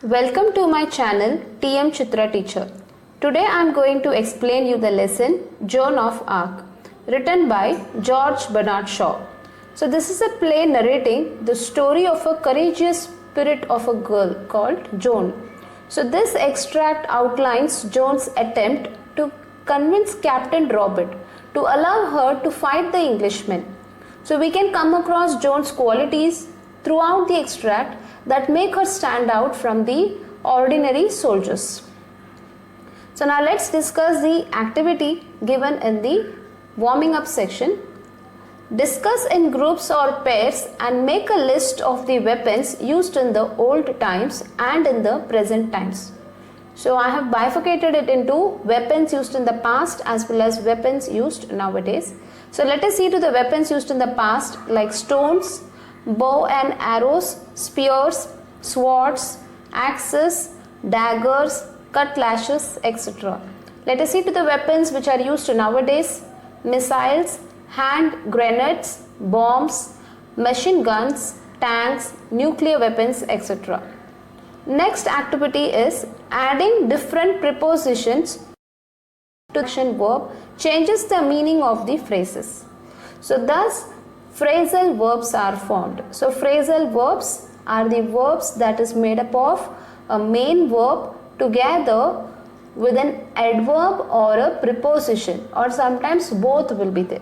Welcome to my channel TM Chitra Teacher. Today I am going to explain you the lesson Joan of Arc, written by George Bernard Shaw. So this is a play narrating the story of a courageous spirit of a girl called Joan. So this extract outlines Joan's attempt to convince Captain Robert to allow her to fight the Englishmen. So we can come across Joan's qualities throughout the extract that make her stand out from the ordinary soldiers. So now let's discuss the activity given in the warming up section. Discuss in groups or pairs and make a list of the weapons used in the old times and in the present times. So I have bifurcated it into weapons used in the past as well as weapons used nowadays. So let us see to the weapons used in the past like stones, bow and arrows, spears, swords, axes, daggers, cutlashes, etc. Let us see to the weapons which are used nowadays: missiles, hand grenades, bombs, machine guns, tanks, nuclear weapons, etc. Next activity is adding different prepositions to action verb changes the meaning of the phrases. So thus phrasal verbs are formed. So phrasal verbs are the verbs that is made up of a main verb together with an adverb or a preposition, or sometimes both will be there.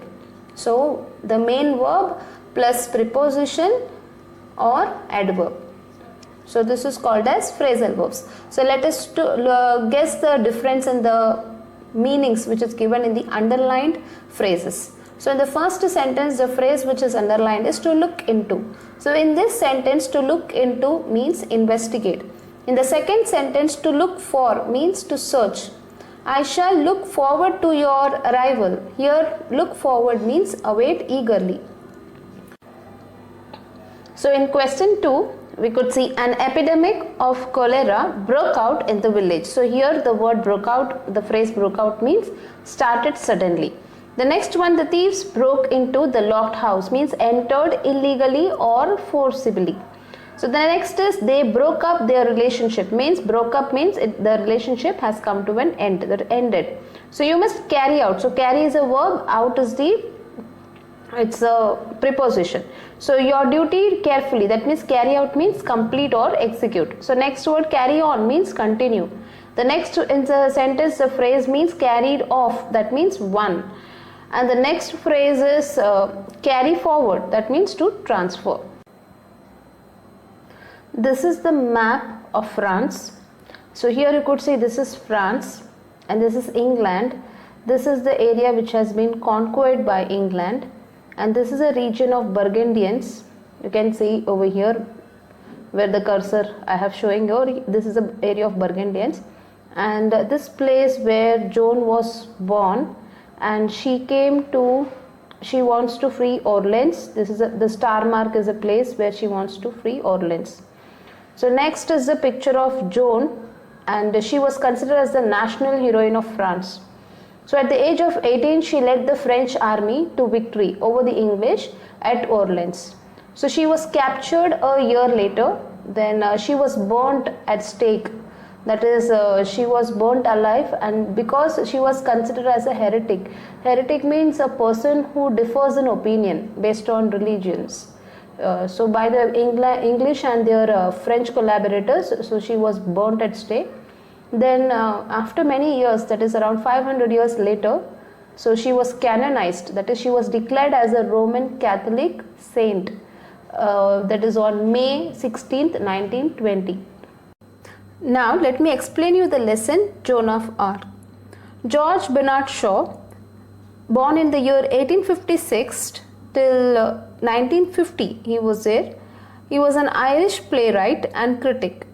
So the main verb plus preposition or adverb. So this is called as phrasal verbs. So let us guess the difference in the meanings which is given in the underlined phrases. So in the first sentence, the phrase which is underlined is to look into. So in this sentence, to look into means investigate. In the second sentence, to look for means to search. I shall look forward to your arrival. Here, look forward means await eagerly. So in question 2, we could see an epidemic of cholera broke out in the village. So here the word broke out, the phrase broke out means started suddenly. The next one, the thieves broke into the locked house means entered illegally or forcibly. So the next is they broke up their relationship means broke up means the relationship has come to an end, that ended. So you must carry out. So carry is a verb, out is it's a preposition. So your duty carefully, that means carry out means complete or execute. So next word carry on means continue. The next in the sentence the phrase means carried off, that means won. And the next phrase is carry forward, that means to transfer. This is the map of France. So here you could see this is France and this is England. This is the area which has been conquered by England, and this is a region of Burgundians. You can see over here where the cursor I have showing you, this is the area of Burgundians, and this place where Joan was born, and she wants to free Orleans. This is the star mark is a place where she wants to free Orleans. So next is the picture of Joan, and she was considered as the national heroine of France. So at the age of 18 she led the French army to victory over the English at Orleans. So she was captured a year later, then she was burnt at stake. That is, she was burnt alive, and because she was considered as a heretic. Heretic means a person who differs in opinion based on religions. So by the English and their French collaborators, so she was burnt at stake. Then after many years, that is around 500 years later, so she was canonized, that is she was declared as a Roman Catholic saint, that is on May 16th, 1920. Now let me explain you the lesson Joan of Arc. George Bernard Shaw, born in the year 1856 till 1950, he was there. He was an Irish playwright and critic.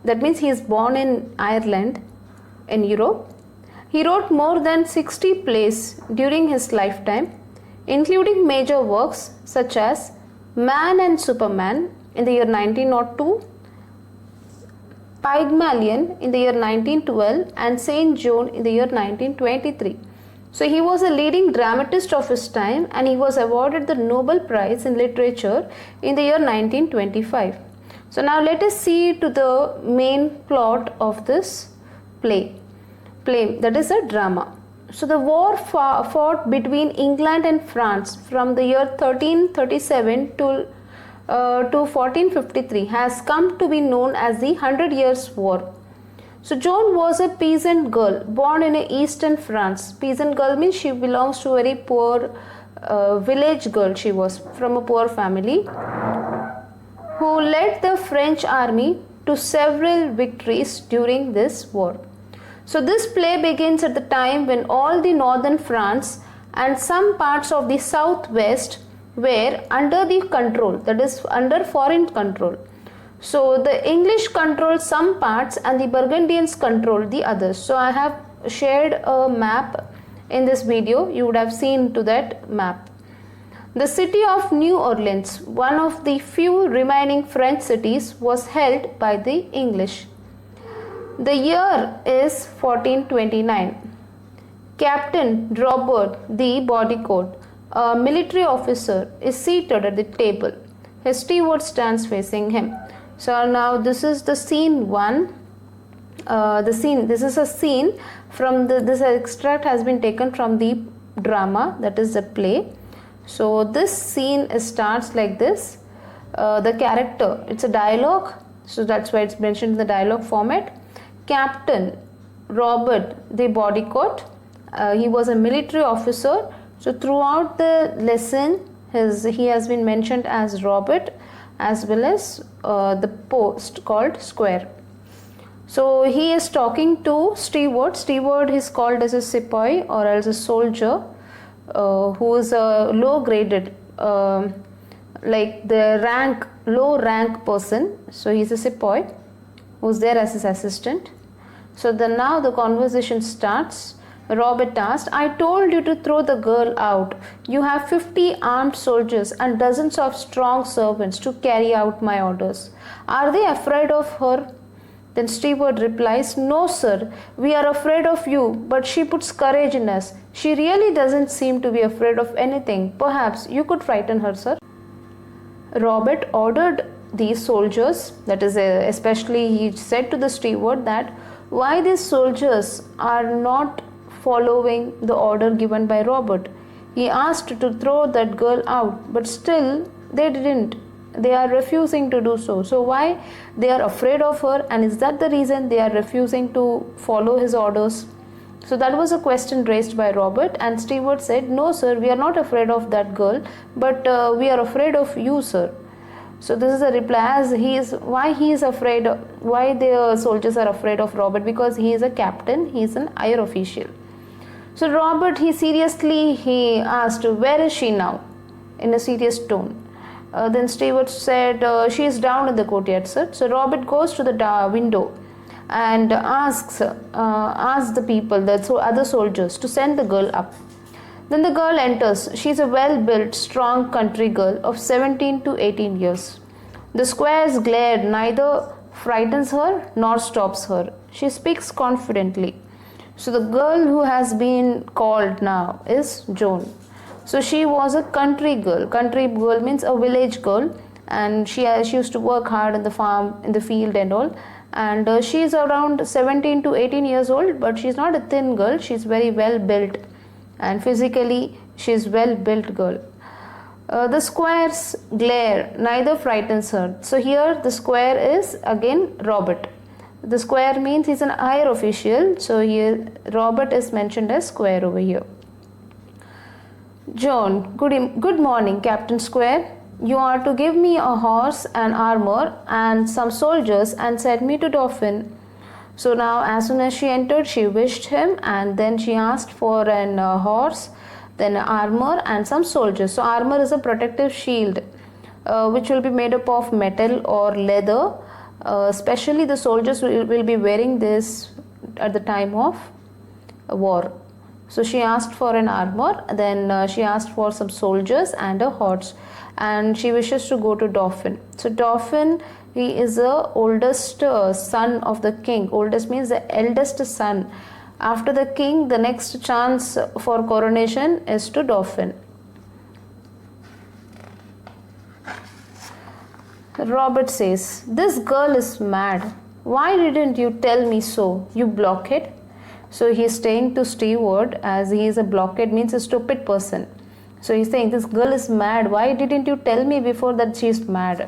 That means he is born in Ireland in Europe. He wrote more than 60 plays during his lifetime, including major works such as Man and Superman in the year 1902, Pygmalion in the year 1912, and Saint Joan in the year 1923. So he was a leading dramatist of his time, and he was awarded the Nobel Prize in Literature in the year 1925. So now let us see to the main plot of this play that is a drama. So the war fought between England and France from the year 1337 to 1453 has come to be known as the 100 Years' War. So Joan was a peasant girl born in eastern France. Peasant girl means she belongs to a very poor village girl. She was from a poor family who led the French army to several victories during this war. So this play begins at the time when all the northern France and some parts of the southwest were under the control, that is under foreign control. So the English controlled some parts and the Burgundians controlled the others. So I have shared a map in this video. You would have seen to that map. The city of New Orleans, one of the few remaining French cities, was held by the English. The year is 1429. Captain Robert the Bodycote, a military officer, is seated at the table. His steward stands facing him. So now this is the scene one. This is a scene from this extract has been taken from the drama, that is the play. So this scene starts like this. The character, it's a dialogue, so that's why it's mentioned in the dialogue format. Captain Robert the Bodycote, he was a military officer. So throughout the lesson he has been mentioned as Robert, as well as the post called Square. So he is talking to steward. Steward is called as a sepoy or as a soldier who is a low graded, like the low rank person. So he's a sepoy who's there as his assistant. So now the conversation starts. Robert asked, "I told you to throw the girl out. You have 50 armed soldiers and dozens of strong servants to carry out my orders. Are they afraid of her?" Then steward replies, "No, sir, we are afraid of you, but she puts courage in us. She really doesn't seem to be afraid of anything. Perhaps you could frighten her, sir." Robert ordered these soldiers, that is especially he said to the steward that why these soldiers are not following the order given by Robert. He asked to throw that girl out, but still they didn't. They are refusing to do so. So why they are afraid of her, and is that the reason they are refusing to follow his orders? So that was a question raised by Robert, and steward said, "No, sir, we are not afraid of that girl, but we are afraid of you, sir." So this is a reply as why the soldiers are afraid of Robert, because he is a captain, he is an higher official. So Robert, he asked, "Where is she now?" in a serious tone. Then steward said, "She is down in the courtyard, sir." So Robert goes to the window and asks the people, the other soldiers, to send the girl up. Then the girl enters. She is a well-built, strong country girl of 17 to 18 years. The square's glare neither frightens her nor stops her. She speaks confidently. So the girl who has been called now is Joan. So she was a country girl. Country girl means a village girl, and she used to work hard in the farm, in the field and all. And she is around 17 to 18 years old, but she's not a thin girl. She's very well built, and physically she's well built girl. The square's glare neither frightens her. So here the square is again Robert. The square means he's an higher official. So here Robert is mentioned as Square over here. John, good morning, Captain Square. You are to give me a horse and armor and some soldiers and send me to Dauphin. So now as soon as she entered, she wished him, and then she asked for an horse, then armor and some soldiers. So armor is a protective shield which will be made up of metal or leather. Especially the soldiers will be wearing this at the time of war. So she asked for an armor, then she asked for some soldiers and a horse, and she wishes to go to Dauphin. So Dauphin, he is the oldest son of the king. Oldest means the eldest son. After the king, the next chance for coronation is to Dauphin. Robert says, "This girl is mad. Why didn't you tell me so, you blockhead?" So he's saying to Steward, as he is a blockhead means a stupid person. So he's saying, "This girl is mad. Why didn't you tell me before that she is mad?"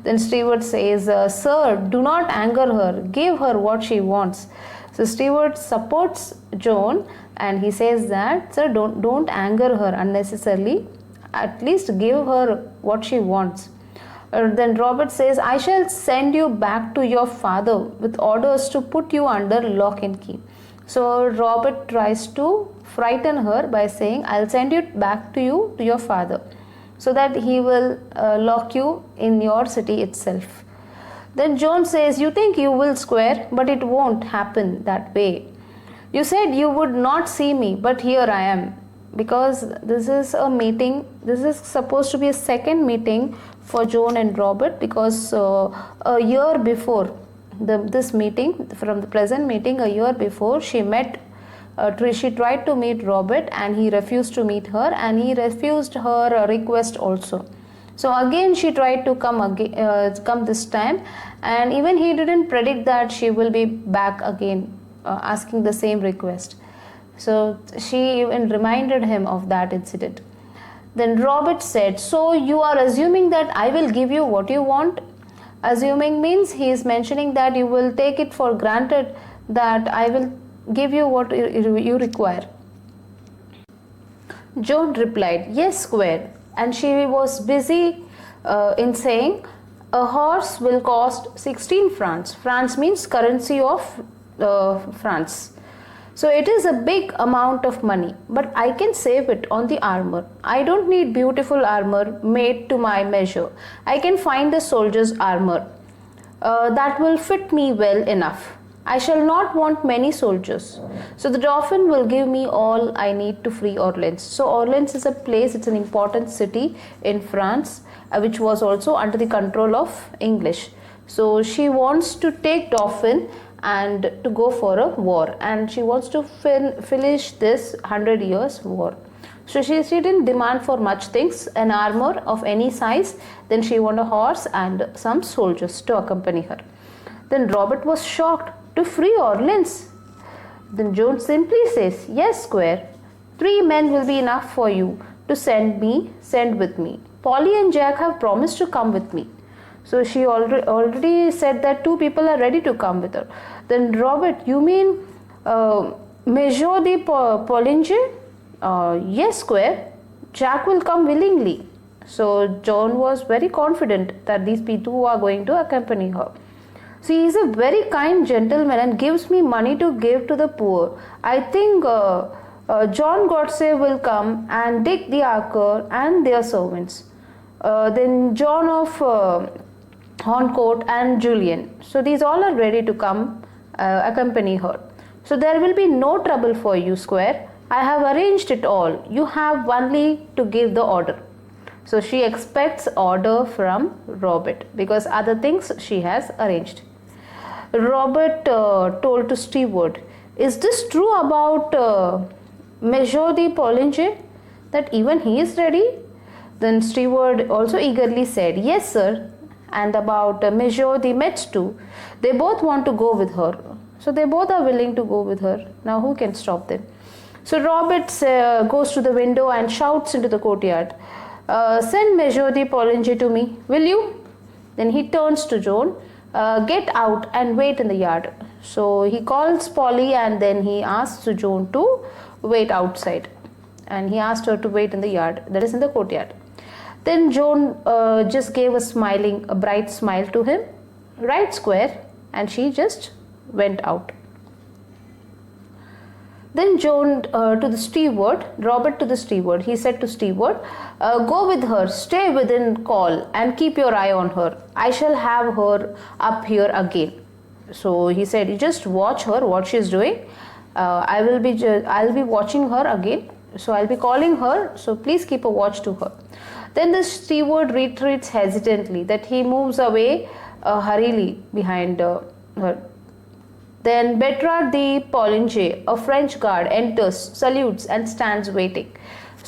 Then Steward says, "Sir, do not anger her. Give her what she wants." So Steward supports Joan and he says that, "Sir, don't anger her unnecessarily. At least give her what she wants." Then Robert says, "I shall send you back to your father with orders to put you under lock and key." So Robert tries to frighten her by saying, "I'll send you back to your father, so that he will lock you in your city itself." Then Joan says, "You think you will square, but it won't happen that way. You said you would not see me, but here I am." Because this is a meeting, this is supposed to be a second meeting for Joan and Robert, because a year before this meeting, from the present meeting, a year before, she tried to meet Robert and he refused to meet her, and he refused her request also. So again she tried to come this time, and even he didn't predict that she will be back again asking the same request. So she even reminded him of that incident. Then Robert said, "So you are assuming that I will give you what you want?" Assuming means he is mentioning that you will take it for granted that I will give you what you require. Joan replied, "Yes, Square," and she was busy in saying, "A horse will cost 16 francs. France means currency of France. So it is a big amount of money, but I can save it on the armor. I don't need beautiful armor made to my measure. I can find the soldier's armor that will fit me well enough. I shall not want many soldiers. So the Dauphin will give me all I need to free Orleans." So Orleans is a place, it's an important city in France, which was also under the control of English. So she wants to take Dauphin and to go for a war, and she wants to finish this 100 years war. So she didn't demand for much things, an armor of any size, then she wanted a horse and some soldiers to accompany her. Then Robert was shocked. "To free Orleans?" Then Joan simply says, "Yes, Square. 3 men will be enough for you to send with me. Polly and Jack have promised to come with me." So she already said that 2 people are ready to come with her. Then Robert, "You mean Major de Polinger?" "Yes, Square. Jack will come willingly." So Joan was very confident that these people are going to accompany her. "See, he is a very kind gentleman and gives me money to give to the poor. I think John Godse will come, and Dick the Archer and their servants. Then John of Horncourt and Julian. So these all are ready to come accompany her. So there will be no trouble for you, Square. I have arranged it all. You have only to give the order." So she expects order from Robert because other things she has arranged. Robert told to Steward, "Is this true about Major de Polinger, that even he is ready?" Then Steward also eagerly said, "Yes, sir. And about Major de Metz too. They both want to go with her." So they both are willing to go with her. Now who can stop them? So Robert goes to the window and shouts into the courtyard, "Send Major de Polinger to me, will you?" Then he turns to Joan, "Get out and wait in the yard." So he calls Polly and then he asks Joan to wait outside, and he asked her to wait in the yard, that is in the courtyard. Then Joan just gave a bright smile to him, "Right, Square," and she just went out. Then Joan to the steward, Robert to the steward, he said to steward, "Go with her, stay within call and keep your eye on her. I shall have her up here again." So he said, "You just watch her, what she is doing. I'll be watching her again. So I'll be calling her. So please keep a watch to her." Then the steward retreats hesitantly, that he moves away hurriedly behind her. Then Bertrand de Polinger, a French guard, enters, salutes and stands waiting.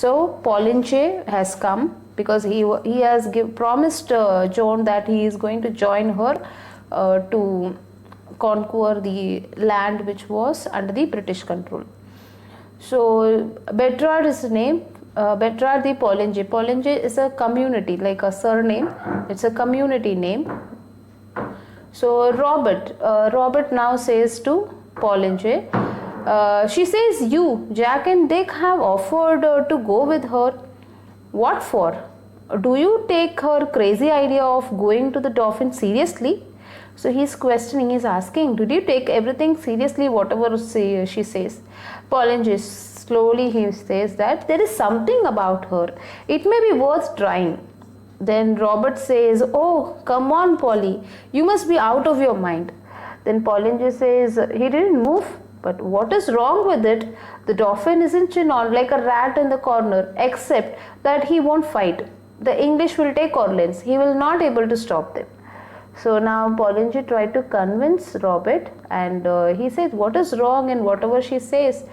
So Polinger has come because he has promised Joan that he is going to join her to conquer the land which was under the British control. So Bertrand is the name. Bertrand de Poligny. Poligny is a community, like a surname. It's a community name. So Robert now says to Poligny, she says, you, Jack and Dick have offered to go with her. What for? Do you take her crazy idea of going to the Dauphin seriously? So he's questioning, he's asking, did you take everything seriously, whatever she says? Poligny slowly he says that there is something about her. It may be worth trying. Then Robert says, oh, come on, Polly, you must be out of your mind. Then Poligny says, he didn't move. But what is wrong with it? The Dauphin is in Chinon like a rat in the corner, except that he won't fight. The English will take Orleans. He will not able to stop them. So now Poligny tried to convince Robert, and he said, what is wrong in whatever she says?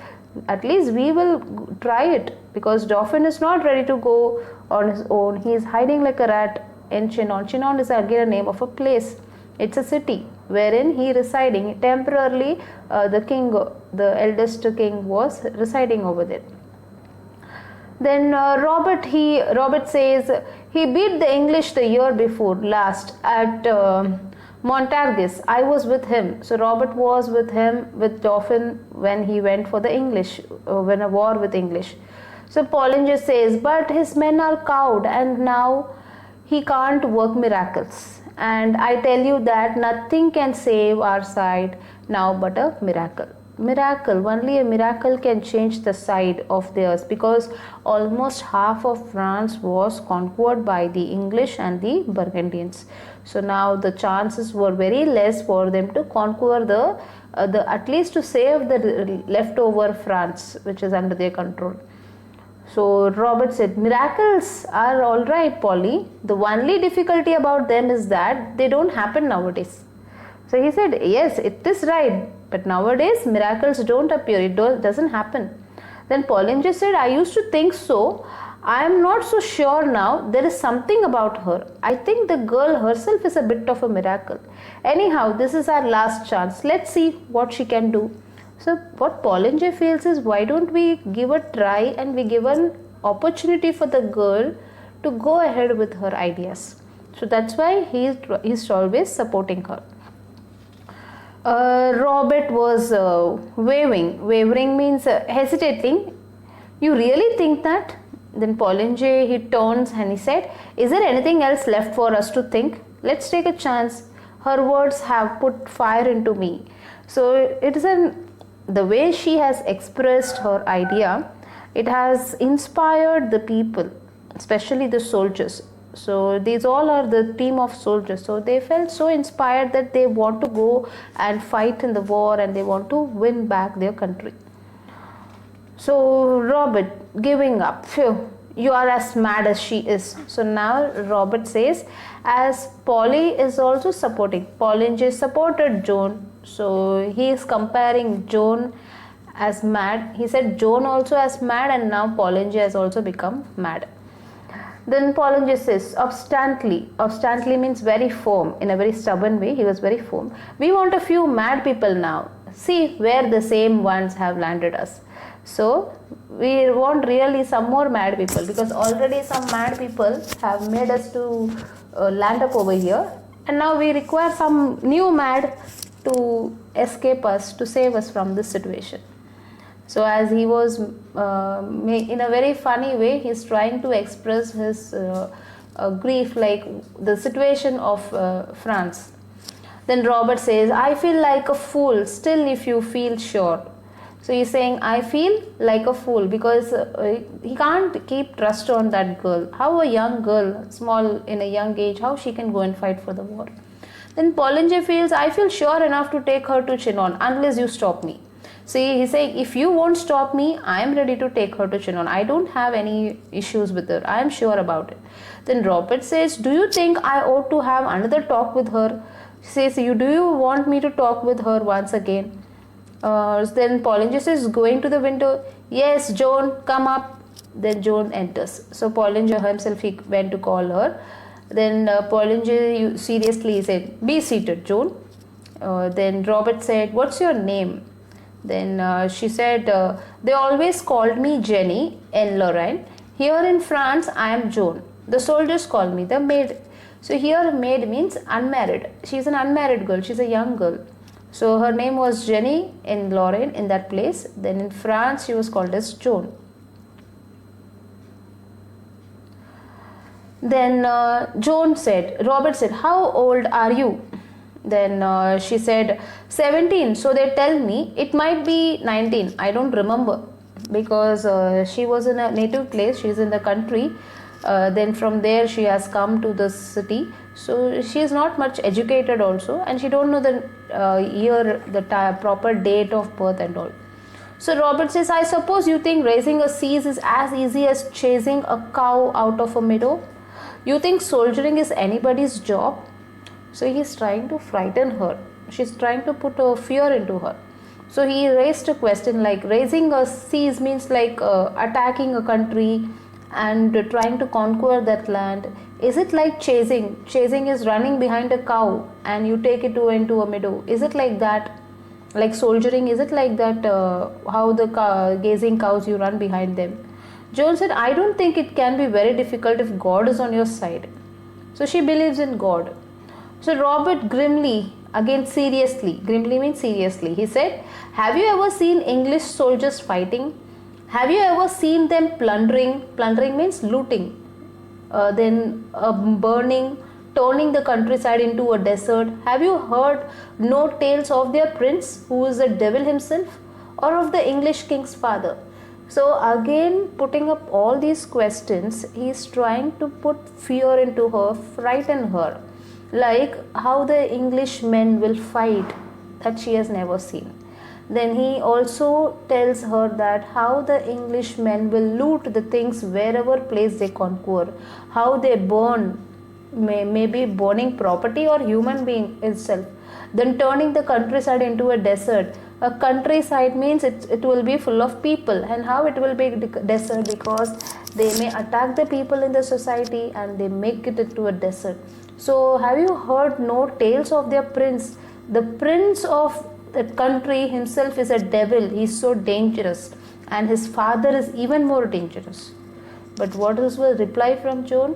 At least we will try it, because Dauphin is not ready to go on his own. He is hiding like a rat in Chinon. Chinon is again a name of a place. It's a city wherein he residing temporarily. The king, the eldest king, was residing over there. Then Robert says he beat the English the year before last at Montargis. I was with him. So Robert was with him, with Dauphin, when he went for the English, when a war with English. So Poligny says, but his men are cowed and now he can't work miracles. And I tell you that nothing can save our side now but a miracle. Only a miracle can change the side of theirs, because almost half of France was conquered by the English and the Burgundians. So now the chances were very less for them to conquer the at least to save the leftover France which is under their control. So Robert said, miracles are all right, Polly. The only difficulty about them is that they don't happen nowadays. So he said, yes, it is right. But nowadays miracles don't appear. It doesn't happen. Then Poligny said, I used to think so. I am not so sure now. There is something about her. I think the girl herself is a bit of a miracle. Anyhow, this is our last chance. Let's see what she can do. So what Poligny feels is, why don't we give a try and we give an opportunity for the girl to go ahead with her ideas. So that's why he's always supporting her. Robert was wavering means hesitating. You really think that? Then Poligny, he turns and he said, is there anything else left for us to think? Let's take a chance. Her words have put fire into me. So it is the way she has expressed her idea, it has inspired the people, especially the soldiers. So these all are the team of soldiers. So they felt so inspired that they want to go and fight in the war and they want to win back their country. So Robert giving up. Phew, you are as mad as she is. So now Robert says, as Polly is also supporting. Poligny supported Joan. So he is comparing Joan as mad. He said Joan also as mad, and now Poligny has also become mad. Then Poligny says, obstinately means very firm, in a very stubborn way. He was very firm. We want a few mad people now. See where the same ones have landed us. So we want really some more mad people, because already some mad people have made us to land up over here, and now we require some new mad to escape us, to save us from this situation. So as he was in a very funny way, he's trying to express his grief, like the situation of France. Then Robert says, I feel like a fool still if you feel sure. So he's saying, I feel like a fool, because he can't keep trust on that girl. How a young girl, small in a young age, how she can go and fight for the war? Then Poligny feels, I feel sure enough to take her to Chinon unless you stop me. See, he's saying, if you won't stop me, I am ready to take her to Chinon. I don't have any issues with her. I am sure about it. Then Robert says, do you think I ought to have another talk with her? He says, do you want me to talk with her once again? Then Poligny says, going to the window, yes, Joan, come up. Then Joan enters. So Pollinger himself, he went to call her. Then Pollinger seriously said, "Be seated, Joan." Then Robert said, "What's your name?" Then she said, "They always called me Jenny in Lorraine. Here in France, I am Joan. The soldiers call me the maid." So here maid means unmarried. She's an unmarried girl. She's a young girl. So her name was Jenny in Lorraine, in that place. Then in France, she was called as Joan. Then Robert said, "How old are you?" Then she said, 17. So they tell me it might be 19. I don't remember, because she was in a native place. She's in the country. Then from there she has come to the city. So she is not much educated also, and she don't know the year, the proper date of birth and all. So Robert says, "I suppose you think raising a siege is as easy as chasing a cow out of a meadow? You think soldiering is anybody's job?" So he is trying to frighten her. She's trying to put a fear into her. So he raised a question like, raising a siege means like attacking a country and trying to conquer that land. Is it like chasing? Chasing is running behind a cow and you take it into a meadow. Is it like that? Like soldiering, is it like that? How the gazing cows, you run behind them? Joan said, "I don't think it can be very difficult if God is on your side." So she believes in God. So Robert grimly, again seriously, grimly means seriously, he said, "Have you ever seen English soldiers fighting? Have you ever seen them plundering?" Plundering means looting. Then burning, turning the countryside into a desert. Have you heard no tales of their prince, who is the devil himself, or of the English king's father? So again, putting up all these questions, he is trying to put fear into her, frighten her, like how the English men will fight that she has never seen. Then he also tells her that how the English men will loot the things wherever place they conquer, how they burn, maybe burning property or human being itself, then turning the countryside into a desert. A countryside means it will be full of people, and how it will be desert, because they may attack the people in the society and they make it into a desert. So have you heard no tales of their prince? The prince of that country himself is a devil. He is so dangerous, and his father is even more dangerous. But what is the reply from Joan?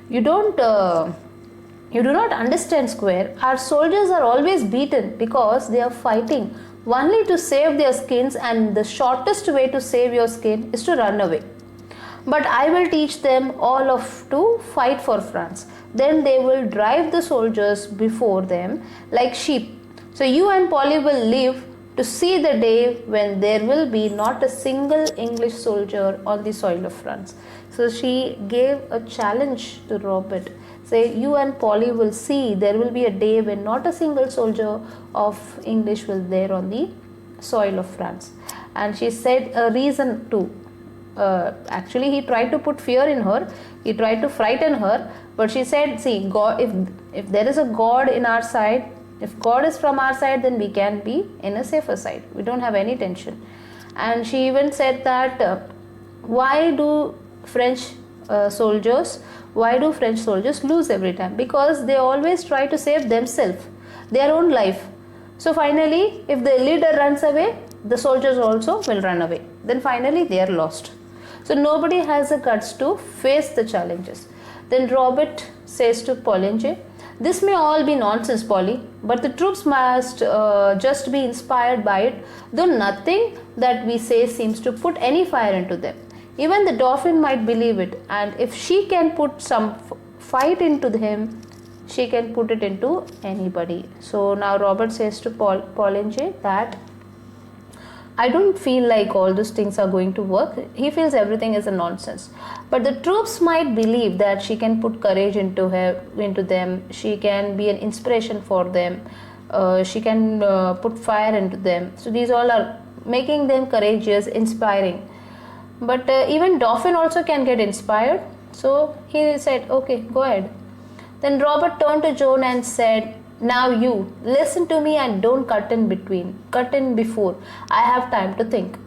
You do not understand, Square. Our soldiers are always beaten because they are fighting only to save their skins, and the shortest way to save your skin is to run away. But I will teach them all to fight for France. Then they will drive the soldiers before them like sheep. So you and Polly will live to see the day when there will be not a single English soldier on the soil of France. So she gave a challenge to Robert. Say, you and Polly will see there will be a day when not a single soldier of English will there on the soil of France. And she said a reason too. Actually, he tried to put fear in her. He tried to frighten her. But she said, see, God, if there is a God in our side, if God is from our side, then we can be in a safer side. We don't have any tension. And she even said that why do French soldiers lose every time? Because they always try to save themselves, their own life. So finally, if the leader runs away, the soldiers also will run away. Then finally they are lost. So nobody has the guts to face the challenges. Then Robert says to Pollinger, this may all be nonsense, Polly, but the troops must just be inspired by it, though nothing that we say seems to put any fire into them. Even the Dauphin might believe it, and if she can put some fight into him, she can put it into anybody. So now Robert says to Pollinger that I don't feel like all these things are going to work. He feels everything is a nonsense. But the troops might believe that she can put courage into them. She can be an inspiration for them. She can put fire into them. So these all are making them courageous, inspiring. But even Dauphin also can get inspired. So he said, okay, go ahead. Then Robert turned to Joan and said, now you, listen to me and don't cut in before. I have time to think.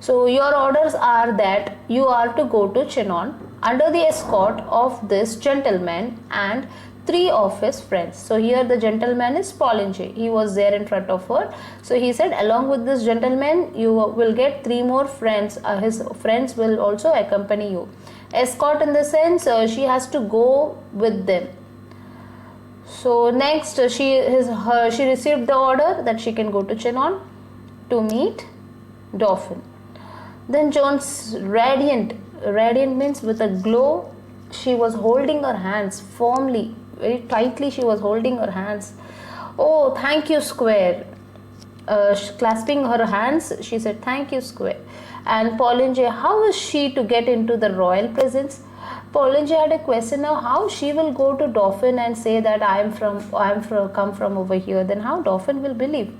So your orders are that you are to go to Chinon under the escort of this gentleman and 3 of his friends. So here the gentleman is Polyngey. He was there in front of her. So he said, along with this gentleman, you will get 3 more friends. His friends will also accompany you. Escort in the sense she has to go with them. So next she received the order that she can go to Chinon to meet Dauphin. Then Joan's radiant means with a glow, she was holding her hands firmly, very tightly she was holding her hands. Oh, thank you, Square. Clasping her hands, she said, thank you, Square. And Polyngey, how is she to get into the royal presence? Polyngey had a question now, how she will go to Dauphin and say that I am come from over here, then how Dauphin will believe?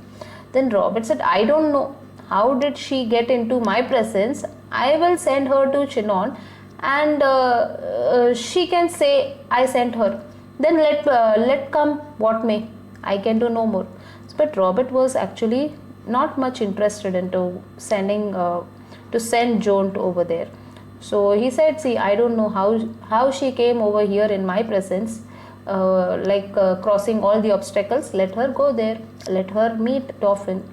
Then Robert said, I don't know. How did she get into my presence? I will send her to Chinon and she can say I sent her. Then let come what may. I can do no more. But Robert was actually not much interested into send Joan to over there. So he said, see, I don't know how she came over here in my presence, crossing all the obstacles. Let her go there. Let her meet Dauphin.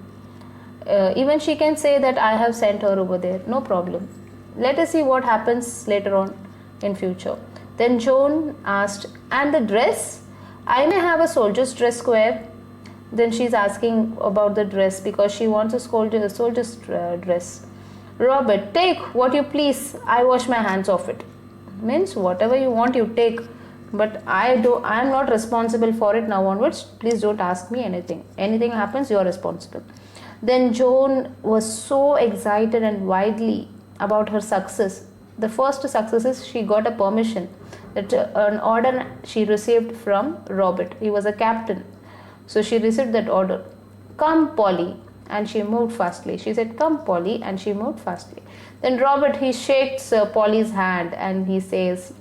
Even she can say that I have sent her over there. No problem. Let us see what happens later on in future. Then Joan asked, and the dress? I may have a soldier's dress, Square. Then she's asking about the dress because she wants a soldier's dress. Robert, take what you please. I wash my hands off it. Means whatever you want, you take. But I am not responsible for it now onwards. Please don't ask me anything. Anything happens, you are responsible. Then Joan was so excited and widely about her success. The first success is she got a permission, that an order she received from Robert. He was a captain. So she received that order. Come, Polly. And she moved fastly. She said, come, Polly. And she moved fastly. Then Robert, he shakes Polly's hand and he says,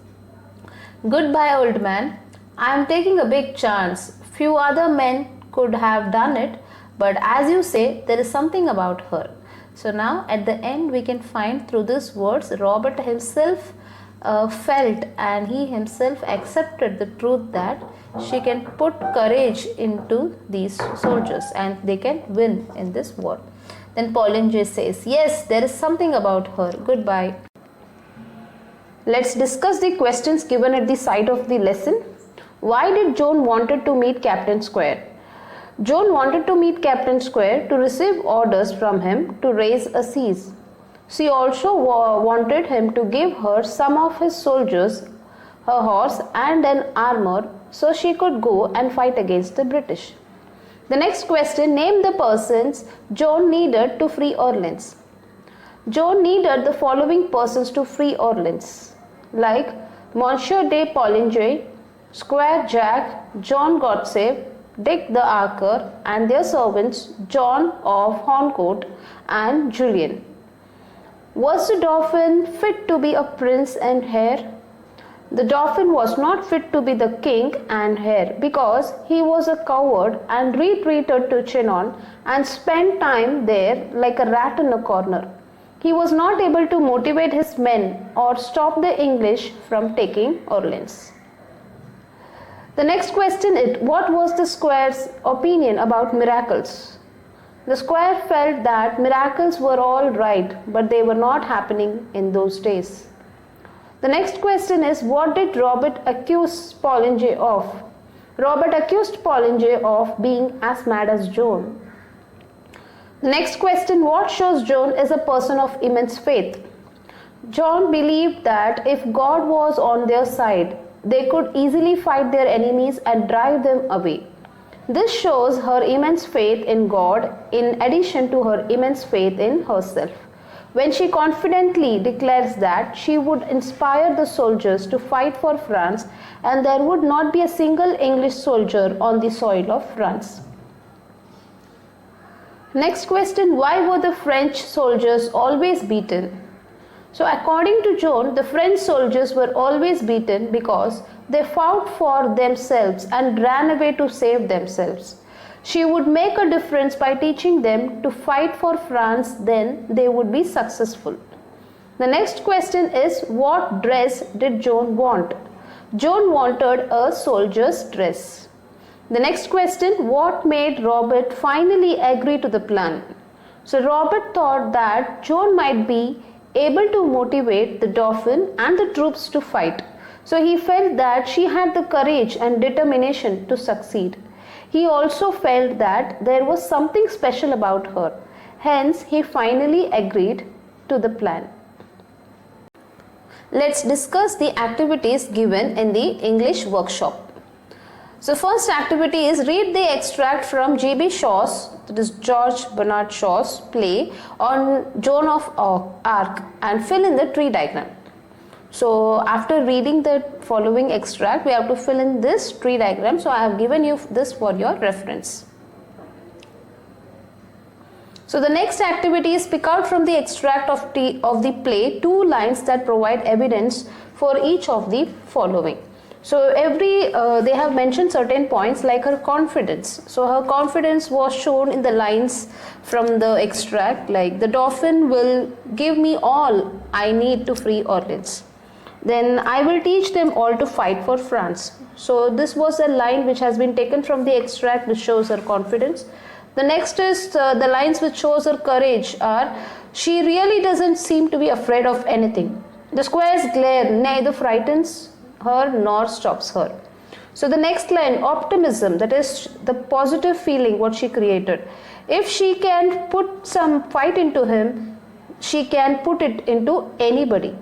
goodbye, old man. I am taking a big chance. Few other men could have done it. But as you say, there is something about her. So now at the end we can find through these words, Robert himself felt and he himself accepted the truth that she can put courage into these soldiers and they can win in this war. Then Polyngey says, yes, there is something about her. Goodbye. Let's discuss the questions given at the side of the lesson. Why did Joan wanted to meet Captain Square? Joan wanted to meet Captain Square to receive orders from him to raise a siege. She also wanted him to give her some of his soldiers, her horse and an armor, so she could go and fight against the British. The next question, name the persons Joan needed to free Orleans. Joan needed the following persons to free Orleans, like Monsieur de Poligny, Squire Jack, John Godsave, Dick the Archer, and their servants John of Horncourt and Julian. Was the Dauphin fit to be a prince and heir? The Dauphin was not fit to be the king and heir because he was a coward and retreated to Chinon and spent time there like a rat in a corner. He was not able to motivate his men or stop the English from taking Orleans. The next question is, what was the Squire's opinion about miracles? The Squire felt that miracles were all right, but they were not happening in those days. The next question is, what did Robert accuse Poligny of? Robert accused Poligny of being as mad as Joan. The next question, what shows Joan is a person of immense faith? Joan believed that if God was on their side, they could easily fight their enemies and drive them away. This shows her immense faith in God in addition to her immense faith in herself, when she confidently declares that she would inspire the soldiers to fight for France and there would not be a single English soldier on the soil of France. Next question, why were the French soldiers always beaten? So according to Joan, the French soldiers were always beaten because they fought for themselves and ran away to save themselves. She would make a difference by teaching them to fight for France, then they would be successful. The next question is, what dress did Joan want? Joan wanted a soldier's dress. The next question, what made Robert finally agree to the plan? So Robert thought that Joan might be able to motivate the Dauphin and the troops to fight. So he felt that she had the courage and determination to succeed. He also felt that there was something special about her. Hence, he finally agreed to the plan. Let's discuss the activities given in the English workshop. So first activity is read the extract from G.B. Shaw's, that is George Bernard Shaw's play on Joan of Arc and fill in the tree diagram. So after reading the following extract, we have to fill in this tree diagram. So I have given you this for your reference. So the next activity is pick out from the extract of the play 2 lines that provide evidence for each of the following. So they have mentioned certain points like her confidence. So her confidence was shown in the lines from the extract, like the Dauphin will give me all I need to free Orleans. Then I will teach them all to fight for France. So this was a line which has been taken from the extract, which shows her confidence. The next is the lines which shows her courage are, she really doesn't seem to be afraid of anything. The square's glare neither frightens her nor stops her. So the next line, optimism, that is the positive feeling what she created. If she can put some fight into him, she can put it into anybody.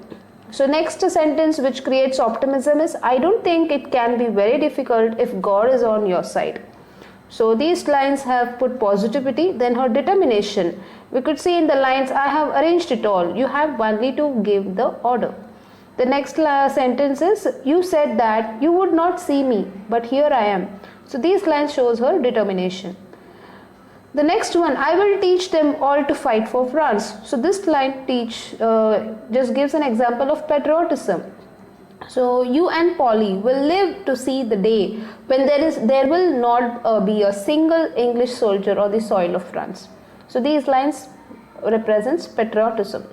So next sentence which creates optimism is, I don't think it can be very difficult if God is on your side. So these lines have put positivity. Then her determination, we could see in the lines, I have arranged it all, you have only to give the order. The next sentence is, you said that you would not see me, but here I am. So these lines shows her determination. The next one, I will teach them all to fight for France. So this line just gives an example of patriotism. So you and Polly will live to see the day when there will not be a single English soldier on the soil of France. So these lines represents patriotism.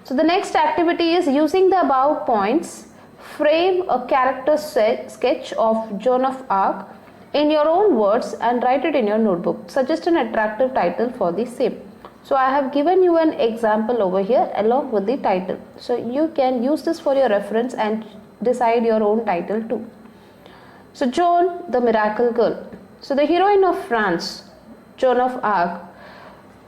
So the next activity is, using the above points, frame a character sketch of Joan of Arc in your own words and write it in your notebook. Suggest an attractive title for the same. So I have given you an example over here along with the title. So you can use this for your reference and decide your own title too. So Joan, the miracle girl. So the heroine of France, Joan of Arc.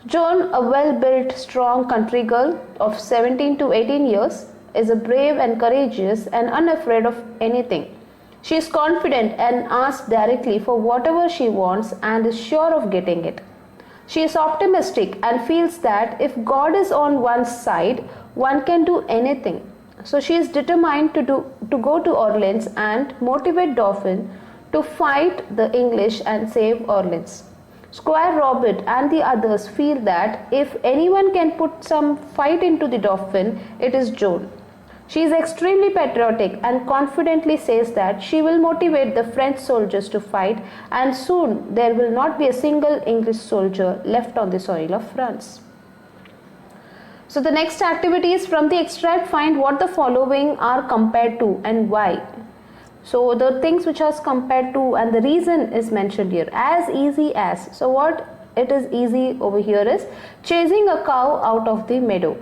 Joan, a well-built, strong country girl of 17 to 18 years, is a brave and courageous and unafraid of anything. She is confident and asks directly for whatever she wants and is sure of getting it. She is optimistic and feels that if God is on one's side, one can do anything. So she is determined to go to Orleans and motivate Dauphin to fight the English and save Orleans. Squire Robert and the others feel that if anyone can put some fight into the Dauphin, it is Joan. She is extremely patriotic and confidently says that she will motivate the French soldiers to fight, and soon there will not be a single English soldier left on the soil of France. So the next activity is, from the extract, find what the following are compared to and why. So the things which are compared to and the reason is mentioned here. As easy as. So what it is easy over here is chasing a cow out of the meadow.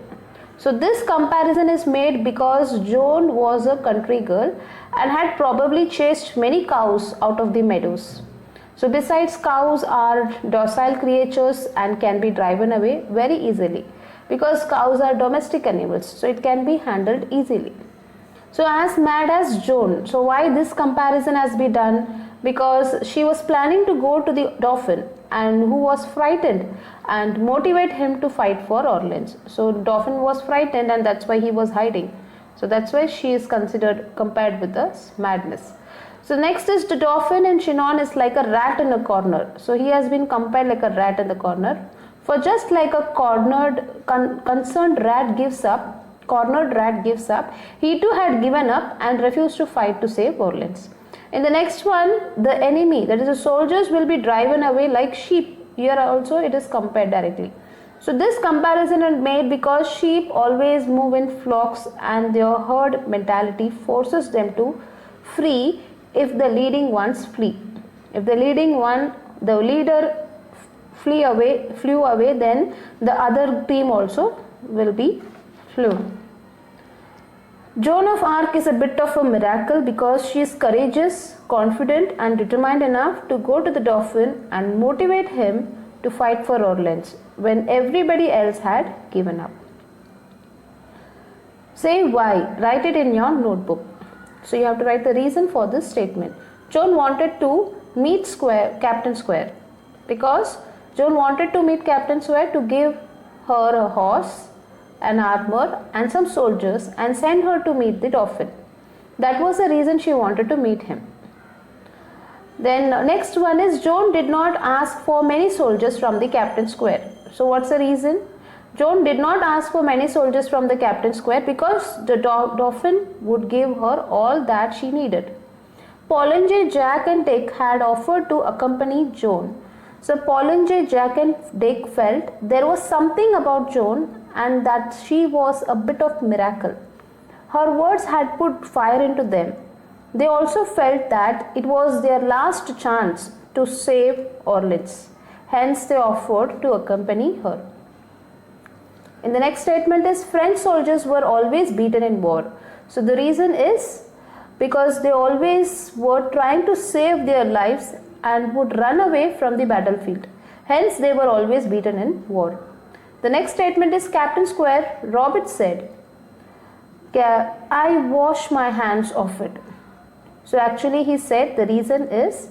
So this comparison is made because Joan was a country girl and had probably chased many cows out of the meadows. So besides, cows are docile creatures and can be driven away very easily because cows are domestic animals, so it can be handled easily. So as mad as Joan. So why this comparison has been done? Because she was planning to go to the Dauphin, and who was frightened, and motivate him to fight for Orleans. So Dauphin was frightened and that's why he was hiding. So that's why she is compared with the madness. So next is the Dauphin in Chinon is like a rat in a corner. So he has been compared like a rat in the corner. For just like a concerned rat gives up, cornered rat gives up, he too had given up and refused to fight to save Orleans. In the next one, the enemy, that is the soldiers, will be driven away like sheep. Here also it is compared directly. So this comparison is made because sheep always move in flocks and their herd mentality forces them to flee if the leading ones flee. If the leader flew away, then the other team also will be flew. Joan of Arc is a bit of a miracle because she is courageous, confident and determined enough to go to the Dauphin and motivate him to fight for Orleans when everybody else had given up. Say why. Write it in your notebook. So you have to write the reason for this statement. Joan wanted to meet Captain Square because Joan wanted to meet Captain Square to give her a horse, an armor and some soldiers and send her to meet the Dauphin. That was the reason she wanted to meet him. Then next one is Joan did not ask for many soldiers from the Captain Square. So what's the reason? Joan did not ask for many soldiers from the Captain Square because the Dauphin would give her all that she needed. Pollinger, Jack and Dick had offered to accompany Joan. So Pollinger, Jack and Dick felt there was something about Joan and that she was a bit of miracle. Her words had put fire into them. They also felt that it was their last chance to save Orleans. Hence they offered to accompany her. In the next statement is French soldiers were always beaten in war. So the reason is because they always were trying to save their lives and would run away from the battlefield. Hence they were always beaten in war. The next statement is Captain Square. Robert said, I wash my hands of it. So actually he said the reason is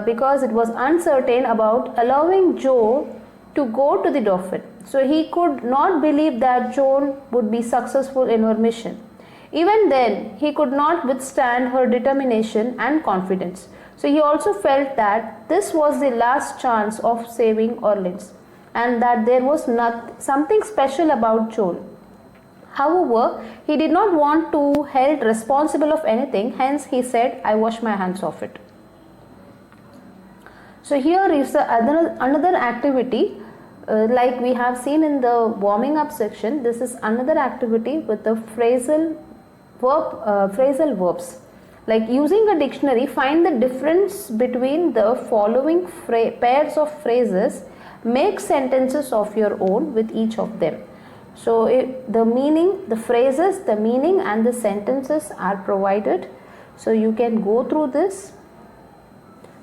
because it was uncertain about allowing Joan to go to the Dauphin. So he could not believe that Joan would be successful in her mission. Even then, he could not withstand her determination and confidence. So he also felt that this was the last chance of saving Orleans and that there was something special about Joan. However, he did not want to be held responsible of anything, hence he said, I wash my hands of it. So here is another activity like we have seen in the warming up section. This is another activity with the phrasal verbs. Like using a dictionary, find the difference between the following pairs of phrases, make sentences of your own with each of them. So the meaning, the phrases, the meaning and the sentences are provided. So you can go through this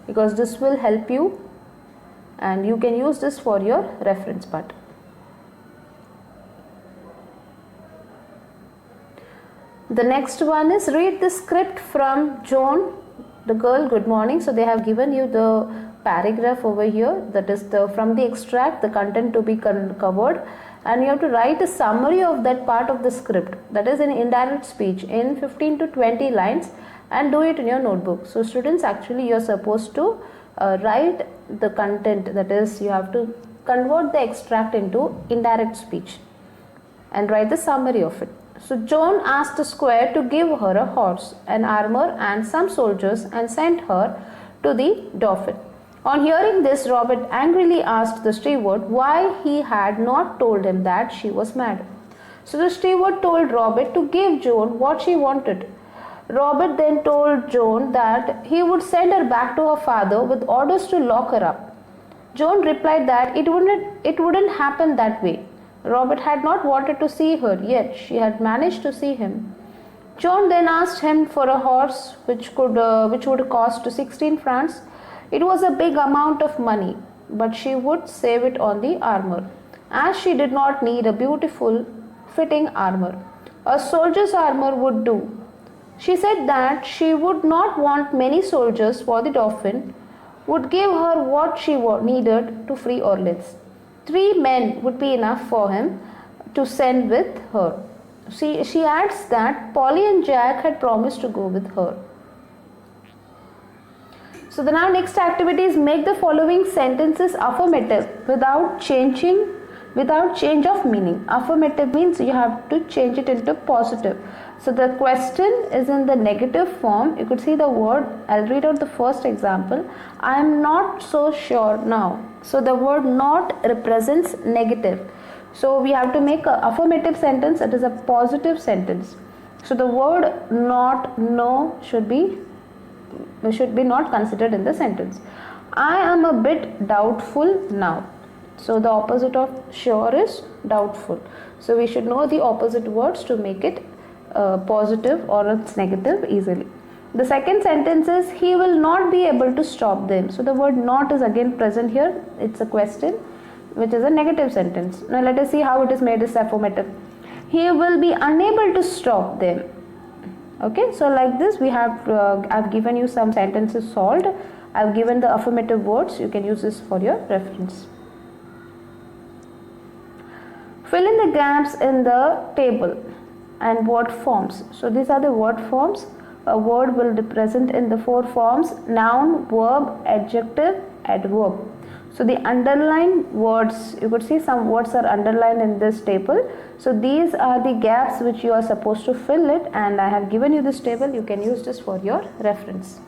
because this will help you and you can use this for your reference part. The next one is read the script from Joan, the girl, good morning. So they have given you the paragraph over here, that is from the extract, the content to be covered, and you have to write a summary of that part of the script, that is in indirect speech, in 15 to 20 lines, and do it in your notebook. So students, actually you are supposed to write the content, that is you have to convert the extract into indirect speech and write the summary of it. So Joan asked the square to give her a horse, an armor and some soldiers and sent her to the Dauphin. On hearing this, Robert angrily asked the steward why he had not told him that she was mad. So the steward told Robert to give Joan what she wanted. Robert then told Joan that he would send her back to her father with orders to lock her up. Joan replied that it wouldn't happen that way. Robert had not wanted to see her, yet she had managed to see him. Joan then asked him for a horse which would cost 16 francs. It was a big amount of money, but she would save it on the armor, as she did not need a beautiful fitting armor. A soldier's armor would do. She said that she would not want many soldiers, for the Dauphin would give her what she needed to free Orleans. 3 men would be enough for him to send with her. She adds that Polly and Jack had promised to go with her. So the now next activity is make the following sentences affirmative without changing without change of meaning. Affirmative means you have to change it into positive. So the question is in the negative form. You could see the word. I'll read out the first example. I am not so sure now. So the word not represents negative. So we have to make an affirmative sentence. It is a positive sentence. So the word not, no should be not considered in the sentence. I am a bit doubtful now. So the opposite of sure is doubtful. So we should know the opposite words to make it positive or it's negative easily. The second sentence is he will not be able to stop them. So the word not is again present here. It's a question which is a negative sentence. Now let us see how it is made as affirmative. He will be unable to stop them. Okay, so like this we have I've given you some sentences solved. I've given the affirmative words. You can use this for your reference. Fill in the gaps in the table and word forms. So these are the word forms. A word will be present in the four forms: noun, verb, adjective, adverb. So the underlined words, you could see some words are underlined in this table. So these are the gaps which you are supposed to fill it, and I have given you this table. You can use this for your reference.